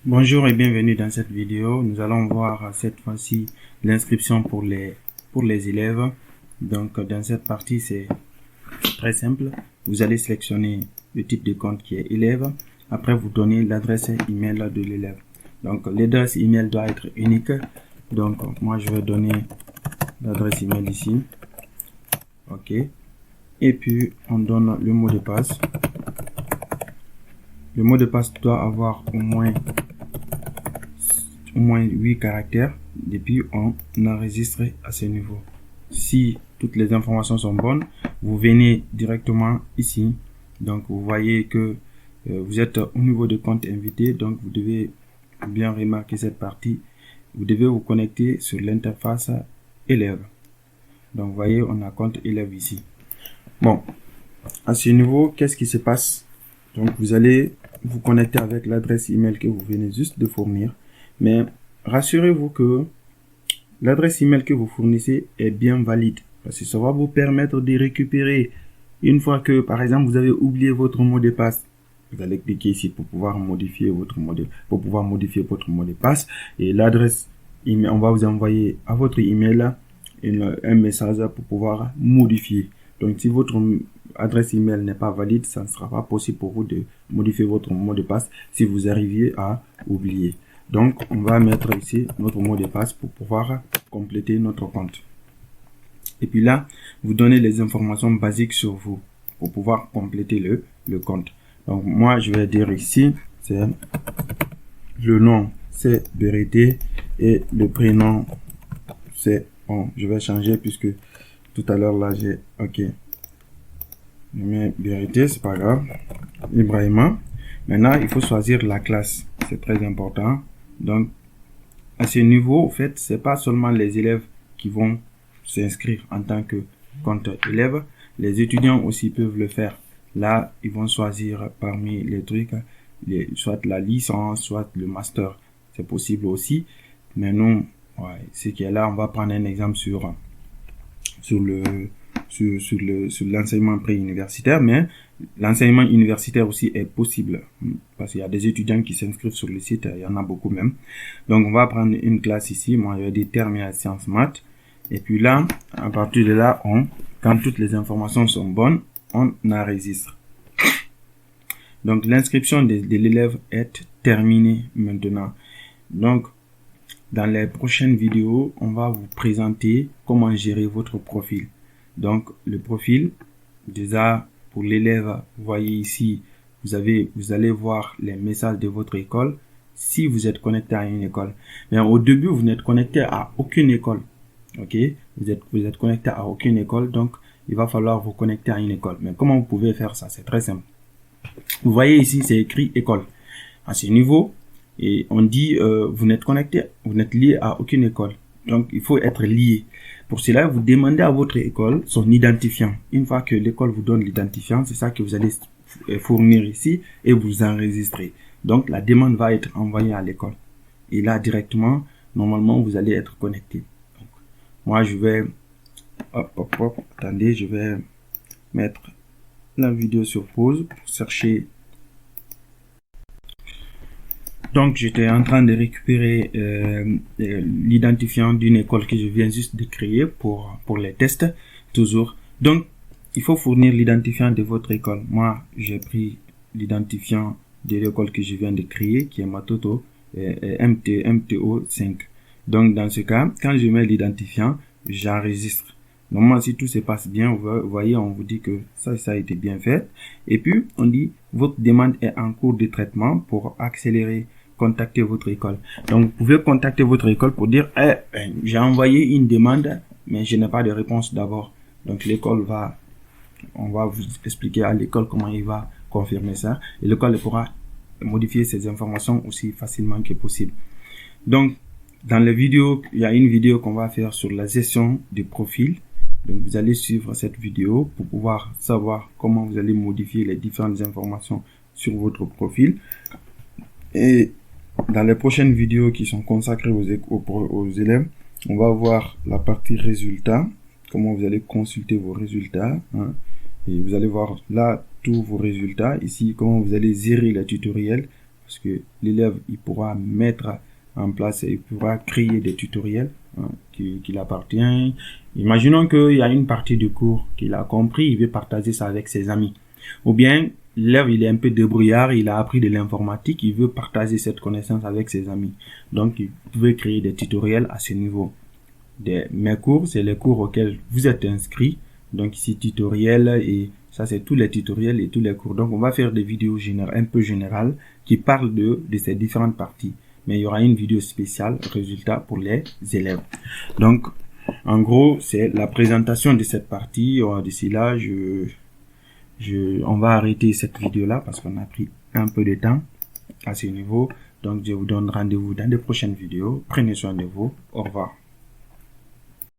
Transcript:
Bonjour et bienvenue dans cette vidéo. Nous allons voir cette fois-ci l'inscription pour les élèves. Donc dans cette partie, c'est très simple. Vous allez sélectionner le type de compte qui est élève. Après, vous donnez l'adresse email de l'élève. Donc l'adresse email doit être unique. Donc moi, je vais donner l'adresse email ici. OK. Et puis, on donne le mot de passe. Le mot de passe doit avoir au moins 8 caractères. Et puis on enregistre à ce niveau. Si toutes les informations sont bonnes, vous venez directement ici. Donc vous voyez que vous êtes au niveau de compte invité. Donc vous devez bien remarquer cette partie. Vous devez vous connecter sur l'interface élève. Donc vous voyez, on a compte élève ici. Bon, à ce niveau, qu'est-ce qui se passe? Donc vous allez vous connecter avec l'adresse email que vous venez juste de fournir. Mais rassurez-vous que l'adresse email que vous fournissez est bien valide. Parce que ça va vous permettre de récupérer une fois que, par exemple, vous avez oublié votre mot de passe. Vous allez cliquer ici pour pouvoir modifier votre mot de passe. Et l'adresse email, on va vous envoyer à votre email un message pour pouvoir modifier. Donc, si votre adresse email n'est pas valide, ça ne sera pas possible pour vous de modifier votre mot de passe si vous arriviez à oublier. Donc, on va mettre ici notre mot de passe pour pouvoir compléter notre compte. Et puis là, vous donnez les informations basiques sur vous pour pouvoir compléter le compte. Donc, moi, je vais dire ici, c'est le nom, c'est Vérité et le prénom, c'est on. Je vais changer puisque tout à l'heure, là, j'ai OK. Je mets Vérité, c'est pas grave. Ibrahima. Maintenant, il faut choisir la classe. C'est très important. Donc, à ce niveau, en fait, c'est pas seulement les élèves qui vont s'inscrire en tant que compte élève. Les étudiants aussi peuvent le faire. Là, ils vont choisir parmi les trucs, soit la licence, soit le master. C'est possible aussi. Mais non, ce qui est là, on va prendre un exemple sur l'enseignement pré-universitaire, mais l'enseignement universitaire aussi est possible parce qu'il y a des étudiants qui s'inscrivent sur le site, il y en a beaucoup même. Donc on va prendre une classe ici, moi je vais dire terminale sciences maths, et puis là, à partir de là, quand toutes les informations sont bonnes, on enregistre. Donc l'inscription de l'élève est terminée maintenant. Donc dans les prochaines vidéos, on va vous présenter comment gérer votre profil. Donc, le profil, déjà, pour l'élève, vous voyez ici, vous allez voir les messages de votre école si vous êtes connecté à une école. Mais au début, vous n'êtes connecté à aucune école. OK? Vous êtes connecté à aucune école, donc il va falloir vous connecter à une école. Mais comment vous pouvez faire ça? C'est très simple. Vous voyez ici, c'est écrit école. À ce niveau, et on dit, vous n'êtes connecté, vous n'êtes lié à aucune école. Donc, il faut être lié. Pour cela, vous demandez à votre école son identifiant. Une fois que l'école vous donne l'identifiant, c'est ça que vous allez fournir ici et vous enregistrer. Donc, la demande va être envoyée à l'école. Et là, directement, normalement, vous allez être connecté. Donc, moi, je vais... attendez, je vais mettre la vidéo sur pause pour chercher... Donc, j'étais en train de récupérer l'identifiant d'une école que je viens juste de créer pour les tests, toujours. Donc, il faut fournir l'identifiant de votre école. Moi, j'ai pris l'identifiant de l'école que je viens de créer, qui est Matoto MTO 5. Donc, dans ce cas, quand je mets l'identifiant, j'enregistre. Normalement, si tout se passe bien, vous voyez, on vous dit que ça a été bien fait. Et puis, on dit, votre demande est en cours de traitement pour accélérer. Contactez votre école. Donc, vous pouvez contacter votre école pour dire, j'ai envoyé une demande, mais je n'ai pas de réponse d'abord. Donc, on va vous expliquer à l'école comment il va confirmer ça. Et l'école pourra modifier ces informations aussi facilement que possible. Donc, dans les vidéos, il y a une vidéo qu'on va faire sur la gestion des profils. Donc, vous allez suivre cette vidéo pour pouvoir savoir comment vous allez modifier les différentes informations sur votre profil. Et dans les prochaines vidéos qui sont consacrées aux élèves, on va voir la partie résultats, comment vous allez consulter vos résultats. Et vous allez voir là tous vos résultats. Ici, comment vous allez gérer les tutoriels. parce que l'élève, il pourra mettre en place, il pourra créer des tutoriels qui l'appartient. Imaginons qu'il y a une partie du cours qu'il a compris, il veut partager ça avec ses amis. Ou bien, l'élève, il est un peu débrouillard, il a appris de l'informatique, il veut partager cette connaissance avec ses amis. Donc, il peut créer des tutoriels à ce niveau. Mes cours, c'est les cours auxquels vous êtes inscrits. Donc, ici, tutoriel, et ça, c'est tous les tutoriels et tous les cours. Donc, on va faire des vidéos un peu générales qui parlent de ces différentes parties. Mais il y aura une vidéo spéciale, résultat pour les élèves. Donc, en gros, c'est la présentation de cette partie. D'ici là, on va arrêter cette vidéo-là parce qu'on a pris un peu de temps à ce niveau. Donc, je vous donne rendez-vous dans de prochaines vidéos. Prenez soin de vous. Au revoir.